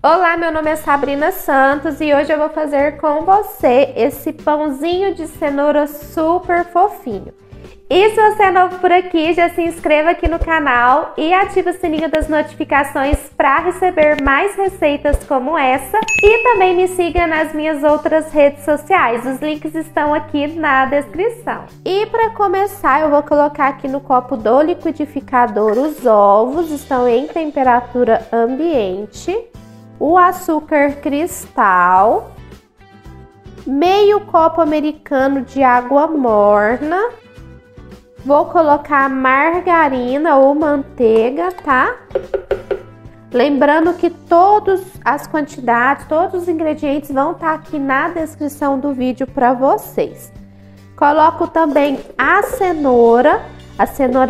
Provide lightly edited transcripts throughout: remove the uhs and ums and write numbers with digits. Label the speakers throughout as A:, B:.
A: Olá, meu nome é Sabrina Santos e hoje eu vou fazer com você esse pãozinho de cenoura super fofinho. E se você é novo por aqui, já se inscreva aqui no canal e ative o sininho das notificações para receber mais receitas como essa. E também me siga nas minhas outras redes sociais, os links estão aqui na descrição. E para começar, eu vou colocar aqui no copo do liquidificador os ovos, estão em temperatura ambiente, o açúcar cristal, meio copo americano de água morna. Vou colocar margarina ou manteiga, tá? Lembrando que todas as quantidades, todos os ingredientes vão estar aqui na descrição do vídeo para vocês. Coloco também a cenoura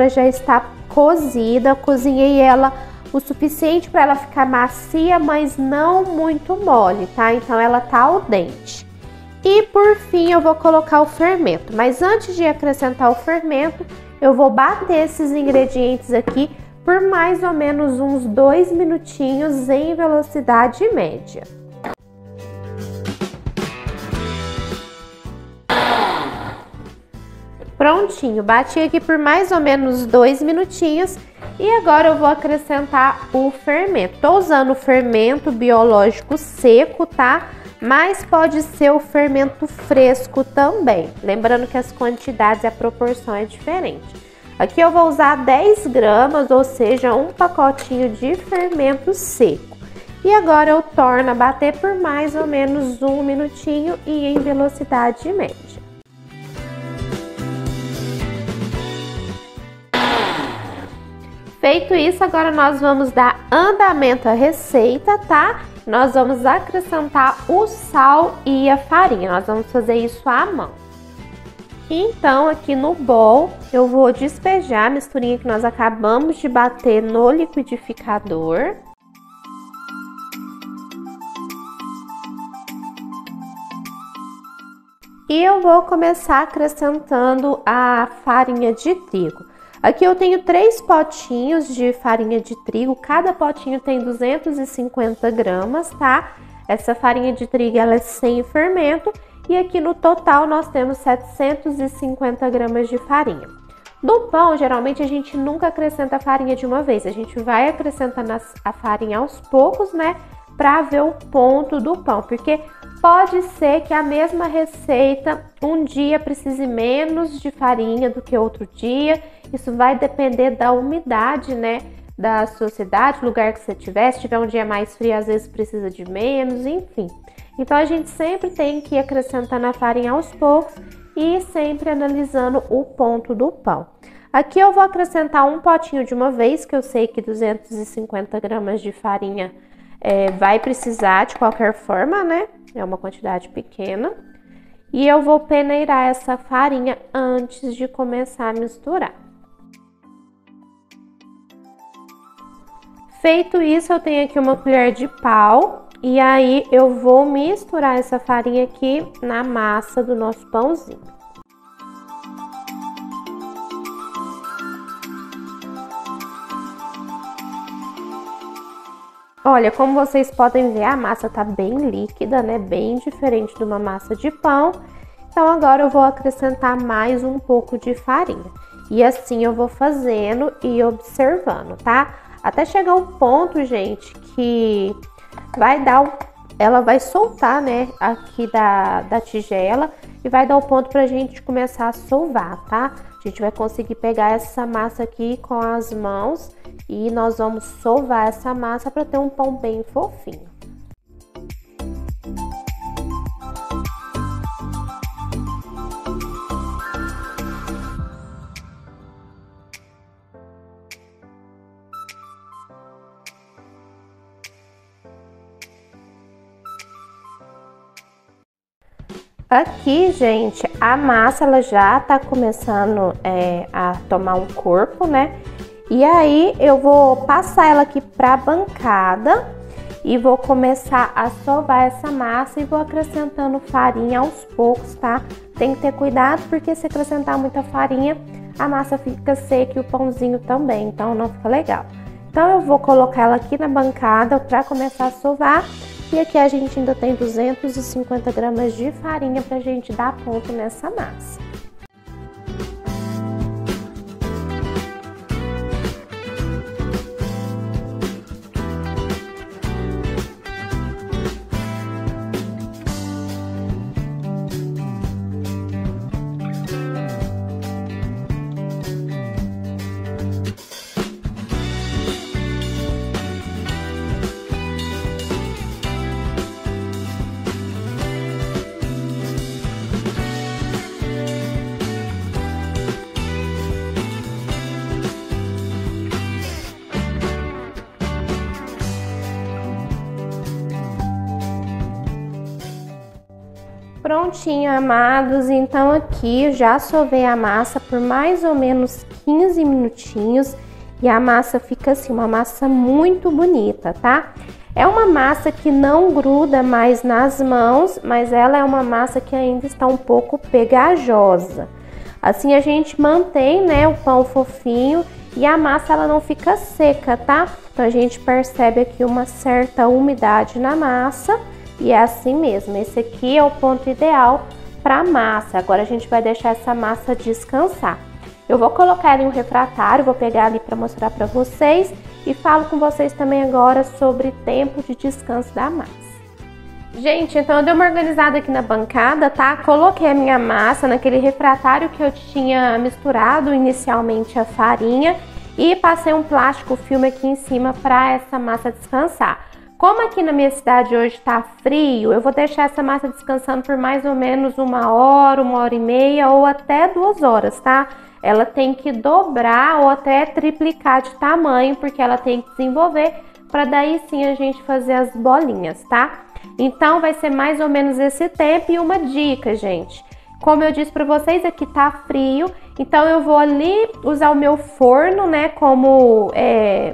A: já está cozida, cozinhei ela o suficiente para ela ficar macia, mas não muito mole, tá? Então ela tá al dente. E por fim eu vou colocar o fermento, mas antes de acrescentar o fermento, eu vou bater esses ingredientes aqui por mais ou menos uns 2 minutinhos em velocidade média. Prontinho, bati aqui por mais ou menos 2 minutinhos e agora eu vou acrescentar o fermento. Tô usando o fermento biológico seco, tá? Mas pode ser o fermento fresco também. Lembrando que as quantidades e a proporção é diferente. Aqui eu vou usar 10 gramas, ou seja, um pacotinho de fermento seco. E agora eu torno a bater por mais ou menos 1 minutinho e em velocidade média. Feito isso, agora nós vamos dar andamento à receita, tá? Nós vamos acrescentar o sal e a farinha, nós vamos fazer isso à mão. Então, aqui no bowl, eu vou despejar a misturinha que nós acabamos de bater no liquidificador. E eu vou começar acrescentando a farinha de trigo. Aqui eu tenho 3 potinhos de farinha de trigo, cada potinho tem 250 gramas, tá? Essa farinha de trigo ela é sem fermento e aqui no total nós temos 750 gramas de farinha. No pão, geralmente a gente nunca acrescenta a farinha de uma vez, a gente vai acrescentando a farinha aos poucos, né? Pra ver o ponto do pão, porque pode ser que a mesma receita um dia precise menos de farinha do que outro dia. Isso vai depender da umidade, né, da sua cidade, lugar que você tiver. Se tiver um dia mais frio, às vezes precisa de menos, enfim. Então a gente sempre tem que ir acrescentando a farinha aos poucos e sempre analisando o ponto do pão. Aqui eu vou acrescentar um potinho de uma vez, que eu sei que 250 gramas de farinha vai precisar de qualquer forma, né? É uma quantidade pequena. E eu vou peneirar essa farinha antes de começar a misturar. Feito isso, eu tenho aqui uma colher de pau. E aí eu vou misturar essa farinha aqui na massa do nosso pãozinho. Olha, como vocês podem ver, a massa tá bem líquida, né? Bem diferente de uma massa de pão. Então agora eu vou acrescentar mais um pouco de farinha. E assim eu vou fazendo e observando, tá? Até chegar um ponto, gente, que ela vai soltar, né? Aqui da tigela e vai dar o ponto pra gente começar a sovar, tá? A gente vai conseguir pegar essa massa aqui com as mãos e nós vamos sovar essa massa para ter um pão bem fofinho. Aqui, gente, a massa ela já tá começando a tomar um corpo, né? E aí eu vou passar ela aqui pra bancada e vou começar a sovar essa massa e vou acrescentando farinha aos poucos, tá? Tem que ter cuidado porque se acrescentar muita farinha, a massa fica seca e o pãozinho também, então não fica legal. Então eu vou colocar ela aqui na bancada para começar a sovar. E aqui a gente ainda tem 250 gramas de farinha pra gente dar ponto nessa massa. Prontinho, amados, então aqui já sovei a massa por mais ou menos 15 minutinhos e a massa fica assim, uma massa muito bonita, tá? É uma massa que não gruda mais nas mãos, mas ela é uma massa que ainda está um pouco pegajosa. Assim a gente mantém, né, o pão fofinho e a massa ela não fica seca, tá? Então a gente percebe aqui uma certa umidade na massa. E é assim mesmo, esse aqui é o ponto ideal para a massa. Agora a gente vai deixar essa massa descansar. Eu vou colocar ela em um refratário, vou pegar ali para mostrar para vocês e falo com vocês também agora sobre tempo de descanso da massa. Gente, então eu dei uma organizada aqui na bancada, tá? Coloquei a minha massa naquele refratário que eu tinha misturado inicialmente a farinha e passei um plástico filme aqui em cima para essa massa descansar. Como aqui na minha cidade hoje tá frio, eu vou deixar essa massa descansando por mais ou menos 1 hora, 1 hora e meia ou até 2 horas, tá? Ela tem que dobrar ou até triplicar de tamanho, porque ela tem que desenvolver para daí sim a gente fazer as bolinhas, tá? Então vai ser mais ou menos esse tempo. E uma dica, gente, como eu disse para vocês, aqui tá frio, então eu vou ali usar o meu forno, né, como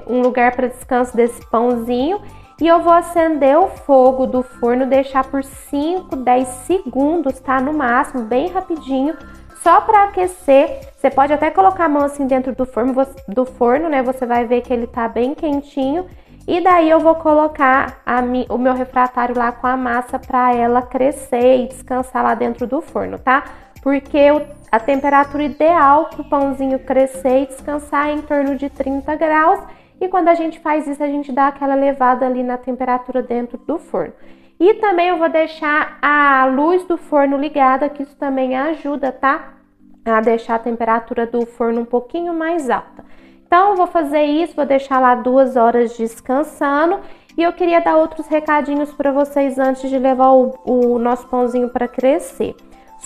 A: um lugar para descanso desse pãozinho. E eu vou acender o fogo do forno, deixar por 5, 10 segundos, tá? No máximo, bem rapidinho, só para aquecer. Você pode até colocar a mão assim dentro do forno, né? Você vai ver que ele tá bem quentinho. E daí eu vou colocar o meu refratário lá com a massa para ela crescer e descansar lá dentro do forno, tá? Porque a temperatura ideal para o pãozinho crescer e descansar é em torno de 30 graus. E quando a gente faz isso, a gente dá aquela elevada ali na temperatura dentro do forno. E também eu vou deixar a luz do forno ligada, que isso também ajuda, tá? A deixar a temperatura do forno um pouquinho mais alta. Então, eu vou fazer isso, vou deixar lá 2 horas descansando. E eu queria dar outros recadinhos para vocês antes de levar o nosso pãozinho para crescer.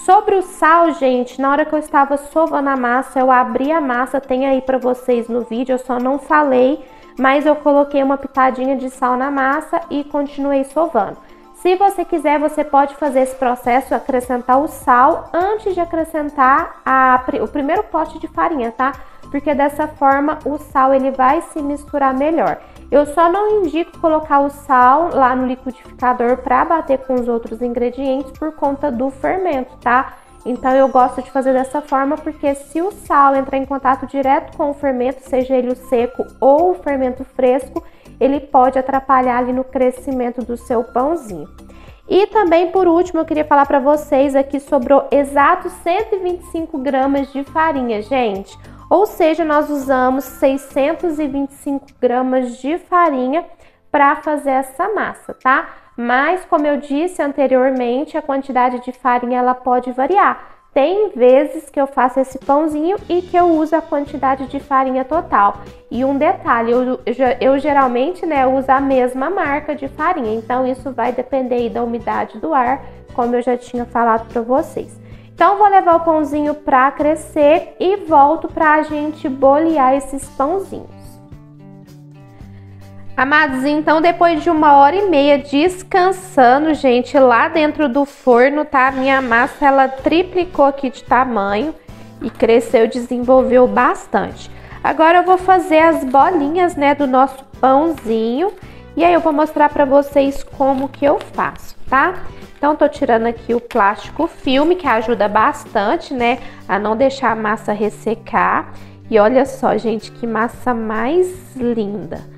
A: Sobre o sal, gente, na hora que eu estava sovando a massa, eu abri a massa, tem aí para vocês no vídeo, eu só não falei, mas eu coloquei uma pitadinha de sal na massa e continuei sovando. Se você quiser, você pode fazer esse processo, acrescentar o sal antes de acrescentar o primeiro pote de farinha, tá? Porque dessa forma o sal ele vai se misturar melhor. Eu só não indico colocar o sal lá no liquidificador para bater com os outros ingredientes por conta do fermento, tá? Então eu gosto de fazer dessa forma porque se o sal entrar em contato direto com o fermento, seja ele o seco ou o fermento fresco, ele pode atrapalhar ali no crescimento do seu pãozinho. E também, por último, eu queria falar para vocês aqui sobrou exatos 125 gramas de farinha, gente. Ou seja, nós usamos 625 gramas de farinha para fazer essa massa, tá? Mas, como eu disse anteriormente, a quantidade de farinha ela pode variar. Tem vezes que eu faço esse pãozinho e que eu uso a quantidade de farinha total. E um detalhe, eu geralmente, né, uso a mesma marca de farinha. Então, isso vai depender aí da umidade do ar, como eu já tinha falado para vocês. Então, vou levar o pãozinho para crescer e volto para a gente bolear esses pãozinhos. Amados, então depois de 1 hora e meia descansando, gente, lá dentro do forno, tá? Minha massa, ela triplicou aqui de tamanho e cresceu, desenvolveu bastante. Agora eu vou fazer as bolinhas, né, do nosso pãozinho e aí eu vou mostrar pra vocês como que eu faço, tá? Então, tô tirando aqui o plástico filme, que ajuda bastante, né, a não deixar a massa ressecar. E olha só, gente, que massa mais linda!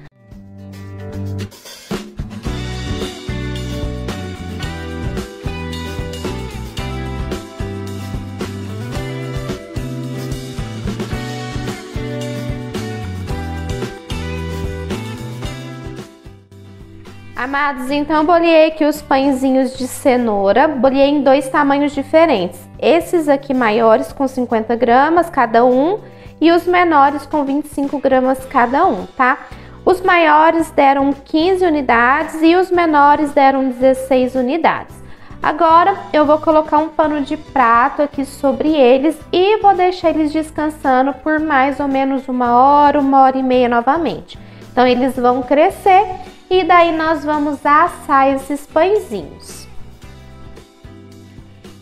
A: Amados, então boleei aqui os pãezinhos de cenoura, boleei em 2 tamanhos diferentes. Esses aqui maiores com 50 gramas cada um e os menores com 25 gramas cada um, tá? Os maiores deram 15 unidades e os menores deram 16 unidades. Agora eu vou colocar um pano de prato aqui sobre eles e vou deixar eles descansando por mais ou menos 1 hora e meia novamente. Então eles vão crescer. E daí nós vamos assar esses pãezinhos.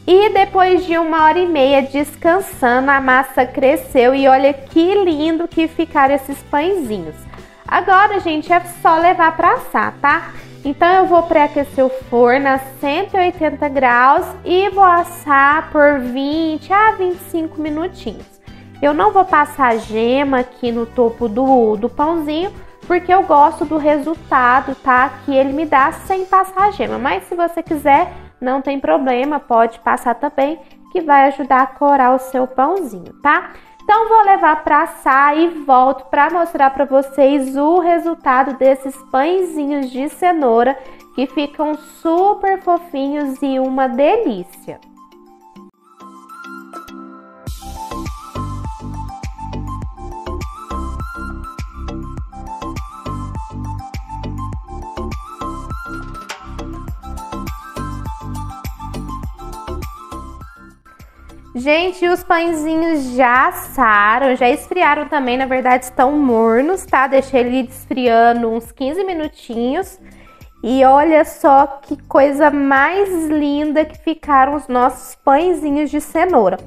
A: E depois de 1 hora e meia descansando, a massa cresceu e olha que lindo que ficaram esses pãezinhos. Agora, gente, é só levar para assar, tá? Então eu vou pré-aquecer o forno a 180 graus e vou assar por 20 a 25 minutinhos. Eu não vou passar gema aqui no topo do pãozinho, porque eu gosto do resultado, tá? Que ele me dá sem passar gema. Mas se você quiser, não tem problema, pode passar também, que vai ajudar a corar o seu pãozinho, tá? Então vou levar para assar e volto para mostrar para vocês o resultado desses pãezinhos de cenoura, que ficam super fofinhos e uma delícia. Gente, os pãezinhos já assaram, já esfriaram também, na verdade estão mornos, tá? Deixei ele esfriando uns 15 minutinhos. E olha só que coisa mais linda que ficaram os nossos pãezinhos de cenoura.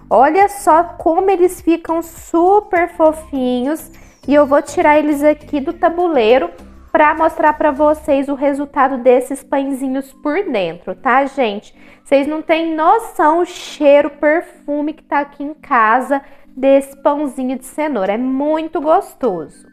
A: Olha só como eles ficam super fofinhos. E eu vou tirar eles aqui do tabuleiro para mostrar para vocês o resultado desses pãezinhos por dentro, tá, gente? Vocês não têm noção o cheiro, perfume que tá aqui em casa desse pãozinho de cenoura. É muito gostoso.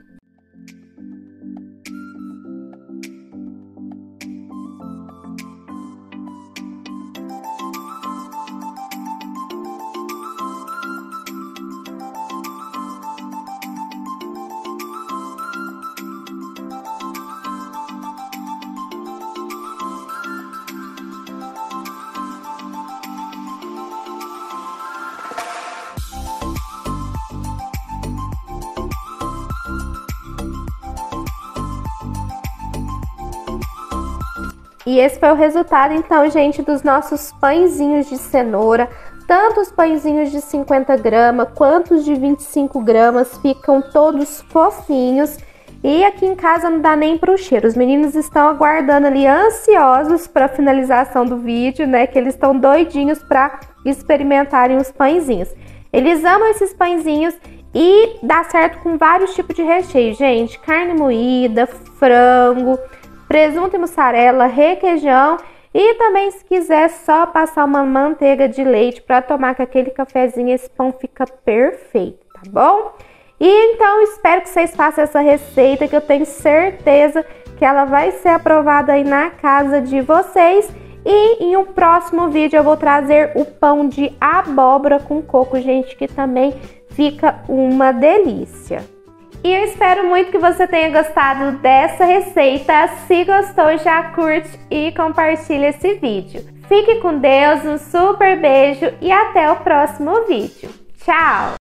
A: E esse foi o resultado, então, gente, dos nossos pãezinhos de cenoura. Tanto os pãezinhos de 50 gramas quanto os de 25 gramas ficam todos fofinhos. E aqui em casa não dá nem pro cheiro. Os meninos estão aguardando ali, ansiosos para a finalização do vídeo, né? Que eles estão doidinhos para experimentarem os pãezinhos. Eles amam esses pãezinhos e dá certo com vários tipos de recheio, gente. Carne moída, frango, presunto e mussarela, requeijão e também, se quiser, só passar uma manteiga de leite para tomar com aquele cafezinho. Esse pão fica perfeito, tá bom? E então espero que vocês façam essa receita, que eu tenho certeza que ela vai ser aprovada aí na casa de vocês. E em um próximo vídeo eu vou trazer o pão de abóbora com coco, gente, que também fica uma delícia. E eu espero muito que você tenha gostado dessa receita. Se gostou, já curte e compartilha esse vídeo. Fique com Deus, um super beijo e até o próximo vídeo. Tchau!